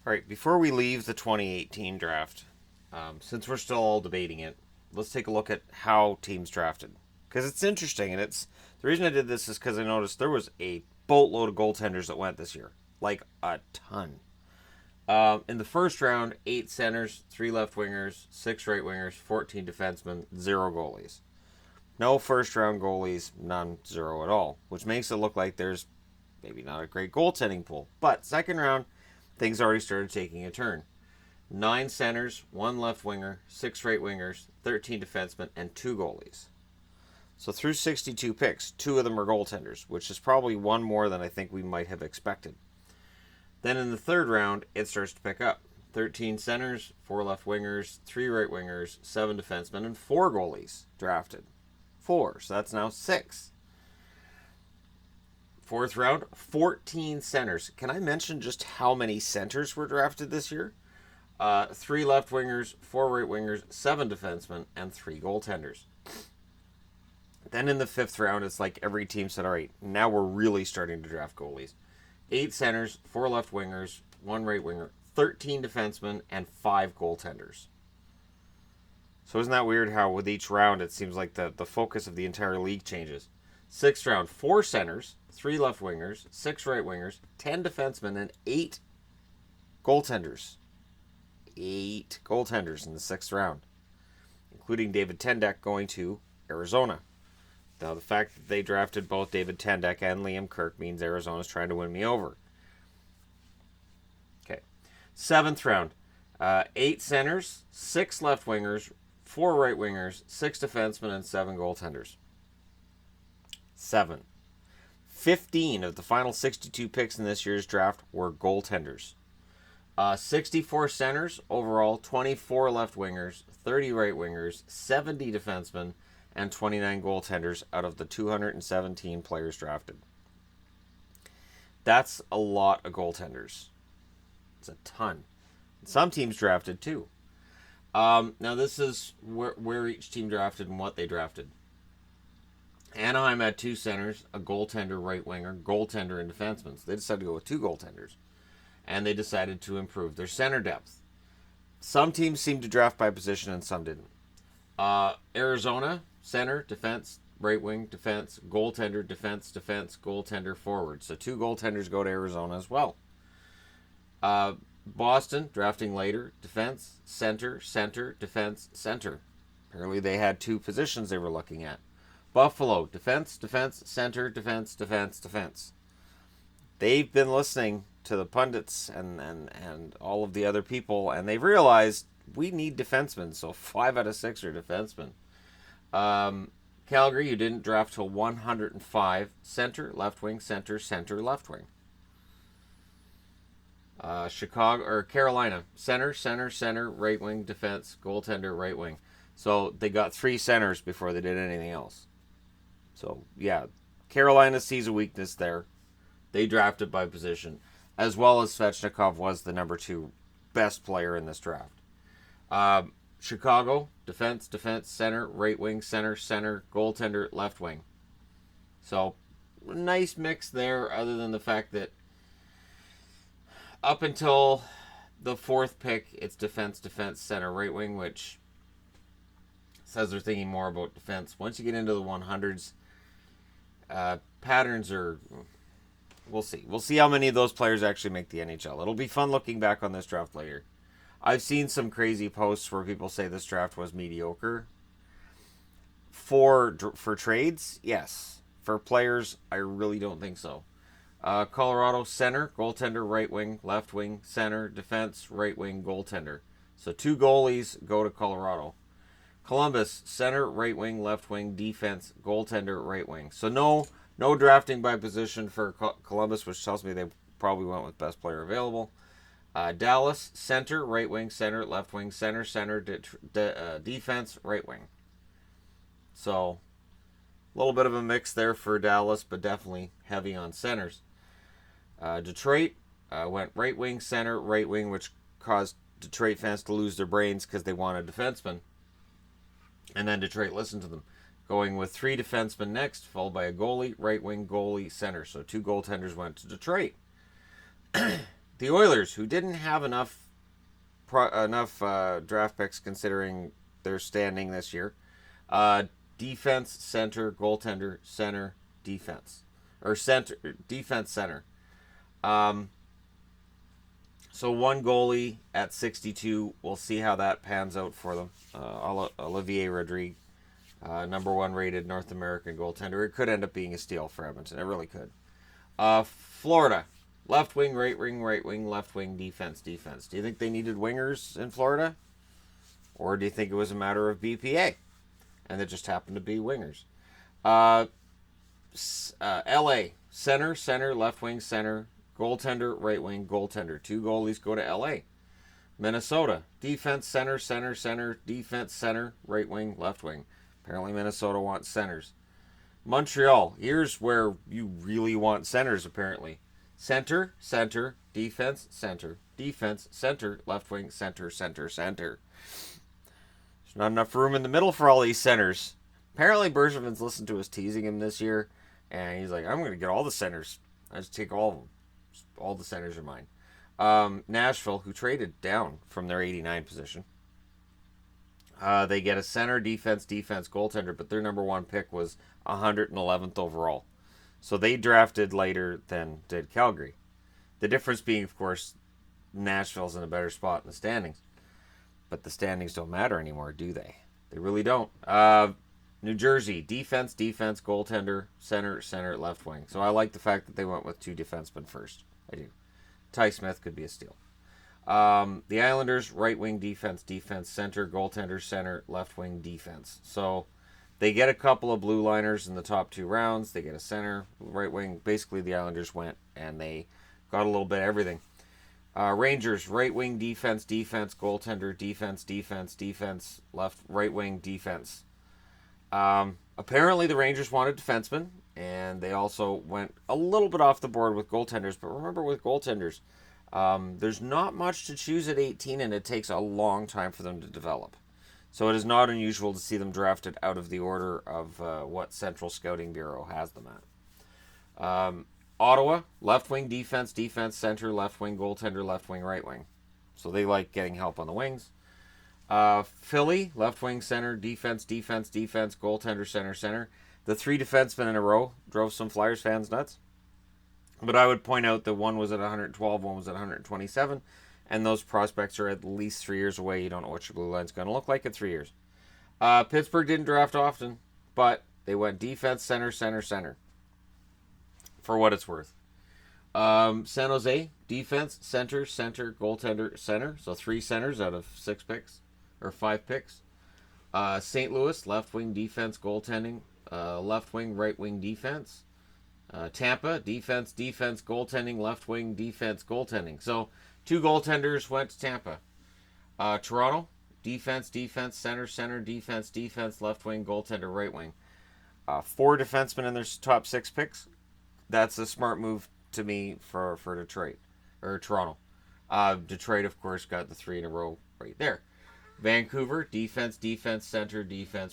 All right, before we leave the 2018 draft, since we're still all debating it, let's take a look at how teams drafted. Because it's interesting, and it's the reason I did this is because I noticed there was a boatload of goaltenders that went this year, like a ton. In the first round, 8 centers, 3 left wingers, 6 right wingers, 14 defensemen, 0 goalies. No first round goalies, none, 0 at all, which makes it look like there's maybe not a great goaltending pool. But second round, things already started taking a turn. 9 centers, 1 left winger, 6 right wingers, 13 defensemen, and 2 goalies. So through 62 picks, 2 of them are goaltenders, which is probably one more than I think we might have expected. Then in the third round, it starts to pick up. 13 centers, 4 left wingers, 3 right wingers, 7 defensemen, and 4 goalies drafted. 4, so that's now 6. Fourth round, 14 centers. Can I mention just how many centers were drafted this year? 3 left wingers, 4 right wingers, 7 defensemen, and 3 goaltenders. Then in the fifth round, it's like every team said, all right, now we're really starting to draft goalies. 8 centers, 4 left wingers, 1 right winger, 13 defensemen, and 5 goaltenders. So isn't that weird how with each round it seems like the focus of the entire league changes? Sixth round, 4 centers, 3 left wingers, 6 right wingers, 10 defensemen, and 8 goaltenders. 8 goaltenders in the sixth round, including David Tendek going to Arizona. Now, the fact that they drafted both David Tendek and Liam Kirk means Arizona's trying to win me over. Okay. Seventh round. 8 centers, 6 left wingers, 4 right wingers, 6 defensemen, and 7 goaltenders. 7. 15 of the final 62 picks in this year's draft were goaltenders. 64 centers overall, 24 left-wingers, 30 right-wingers, 70 defensemen, and 29 goaltenders out of the 217 players drafted. That's a lot of goaltenders. It's a ton. Some teams drafted too. Now this is where each team drafted and what they drafted. Anaheim had 2 centers, a goaltender, right winger, goaltender, and defenseman. So they decided to go with 2 goaltenders. And they decided to improve their center depth. Some teams seemed to draft by position and some didn't. Arizona, center, defense, right wing, defense, goaltender, defense, goaltender, forward. So 2 goaltenders go to Arizona as well. Boston, drafting later, defense, center, defense, center. Apparently they had 2 positions they were looking at. Buffalo, defense, center, defense. They've been listening to the pundits and all of the other people, and they've realized we need defensemen, so 5 out of 6 are defensemen. Calgary, you didn't draft till 105. Center, left wing, center, left wing. Chicago or Carolina, center, right wing, defense, goaltender, right wing. So they got 3 centers before they did anything else. So yeah, Carolina sees a weakness there. They drafted by position, as well as Svechnikov was the number 2 best player in this draft. Chicago, defense, center, right wing, center, goaltender, left wing. So, nice mix there, other than the fact that up until the 4th pick, it's defense, center, right wing, which says they're thinking more about defense. Once you get into the 100s, patterns are... We'll see. We'll see how many of those players actually make the NHL. It'll be fun looking back on this draft later. I've seen some crazy posts where people say this draft was mediocre. For trades, yes. For players, I really don't think so. Colorado, center, goaltender, right wing, left wing, center, defense, right wing, goaltender. So 2 goalies go to Colorado. Columbus, center, right wing, left wing, defense, goaltender, right wing. So no drafting by position for Columbus, which tells me they probably went with best player available. Dallas, center, right wing, center, left wing, center, defense, right wing. So, a little bit of a mix there for Dallas, but definitely heavy on centers. Detroit went right wing, center, right wing, which caused Detroit fans to lose their brains because they wanted defensemen. And then Detroit listened to them, going with 3 defensemen next, followed by a goalie, right wing, goalie, center. So 2 goaltenders went to Detroit. the Oilers, who didn't have enough draft picks considering their standing this year. Defense, center, goaltender, center, defense, or center, defense, center. So one goalie at 62. We'll see how that pans out for them. Olivier Rodrigue, number 1 rated North American goaltender. It could end up being a steal for Edmonton. It really could. Florida, left wing, right wing, left wing, defense. Do you think they needed wingers in Florida? Or do you think it was a matter of BPA? And it just happened to be wingers. LA, center, left wing, center, goaltender, right wing, goaltender. 2 goalies go to LA. Minnesota, defense, center, defense, center, right wing, left wing. Apparently Minnesota wants centers. Montreal, here's where you really want centers, apparently. Center, defense, center, left wing, center. There's not enough room in the middle for all these centers. Apparently Bergevin's listened to us teasing him this year, and he's like, I'm going to get all the centers. I just take all of them. All the centers are mine. Nashville, who traded down from their 89 position. They get a center, defense, goaltender, but their number 1 pick was 111th overall. So they drafted later than did Calgary. The difference being, of course, Nashville's in a better spot in the standings. But the standings don't matter anymore, do they? They really don't. New Jersey, defense, goaltender, center, left wing. So I like the fact that they went with 2 defensemen first. I do. Ty Smith could be a steal. The Islanders, right wing, defense, center, goaltender, center, left wing, defense. So they get a couple of blue liners in the top 2 rounds. They get a center, right wing. Basically, the Islanders went and they got a little bit of everything. Rangers, right wing, defense, goaltender, defense, right wing, defense. Apparently the Rangers wanted defensemen, and they also went a little bit off the board with goaltenders. But remember, with goaltenders, there's not much to choose at 18, and it takes a long time for them to develop. So it is not unusual to see them drafted out of the order of what Central Scouting Bureau has them at. Ottawa, left wing, defense, center, left wing, goaltender, left wing, right wing. So they like getting help on the wings. Philly, left wing, center, defense, goaltender, center. The 3 defensemen in a row drove some Flyers fans nuts. But I would point out that one was at 112, one was at 127, and those prospects are at least 3 years away. You don't know what your blue line's going to look like in 3 years. Pittsburgh didn't draft often, but they went defense, center. For what it's worth. San Jose, defense, center, goaltender, center. So 3 centers out of 6 picks, or 5 picks. St. Louis, left wing, defense, goaltending, left wing, right wing, defense. Tampa, defense, goaltending, left wing, defense, goaltending. So 2 goaltenders went to Tampa. Toronto, defense, center, defense, left wing, goaltender, right wing. 4 defensemen in their top 6 picks. That's a smart move to me for Detroit, or Toronto. Detroit, of course, got the 3 in a row right there. Vancouver, defense, center,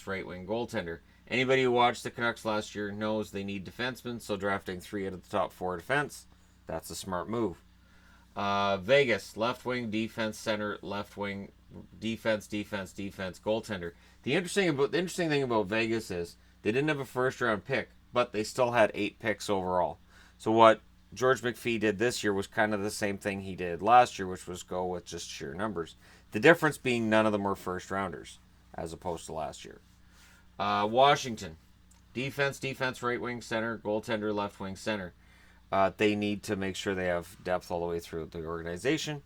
right wing, goaltender. Anybody who watched the Canucks last year knows they need defensemen, so drafting 3 out of the top 4 defense, that's a smart move. Vegas, left wing, defense, center, left wing, defense, goaltender. The interesting thing about Vegas is they didn't have a first round pick, but they still had 8 picks overall. So what George McPhee did this year was kind of the same thing he did last year, which was go with just sheer numbers. The difference being none of them were first rounders, as opposed to last year. Washington, defense, right wing, center, goaltender, left wing, center. They need to make sure they have depth all the way through the organization,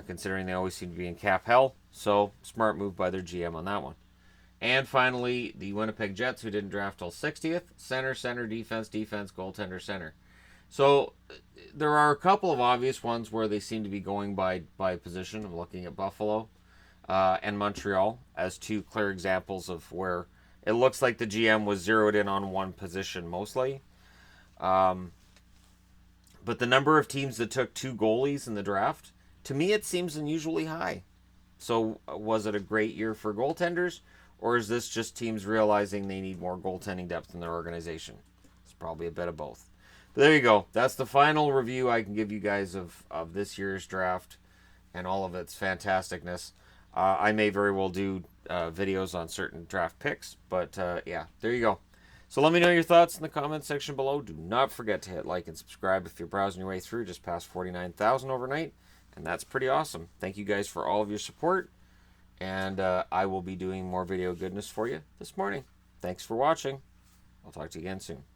considering they always seem to be in cap hell. So smart move by their GM on that one. And finally, the Winnipeg Jets, who didn't draft till 60th. Center, defense, goaltender, center. So there are a couple of obvious ones where they seem to be going by position. I'm looking at Buffalo and Montreal as 2 clear examples of where it looks like the GM was zeroed in on one position mostly. But the number of teams that took 2 goalies in the draft, to me it seems unusually high. So was it a great year for goaltenders? Or is this just teams realizing they need more goaltending depth in their organization? It's probably a bit of both. There you go. That's the final review I can give you guys of this year's draft and all of its fantasticness. I may very well do videos on certain draft picks, but yeah, there you go. So let me know your thoughts in the comments section below. Do not forget to hit like and subscribe if you're browsing your way through. Just past 49,000 overnight, and that's pretty awesome. Thank you guys for all of your support, and I will be doing more video goodness for you this morning. Thanks for watching. I'll talk to you again soon.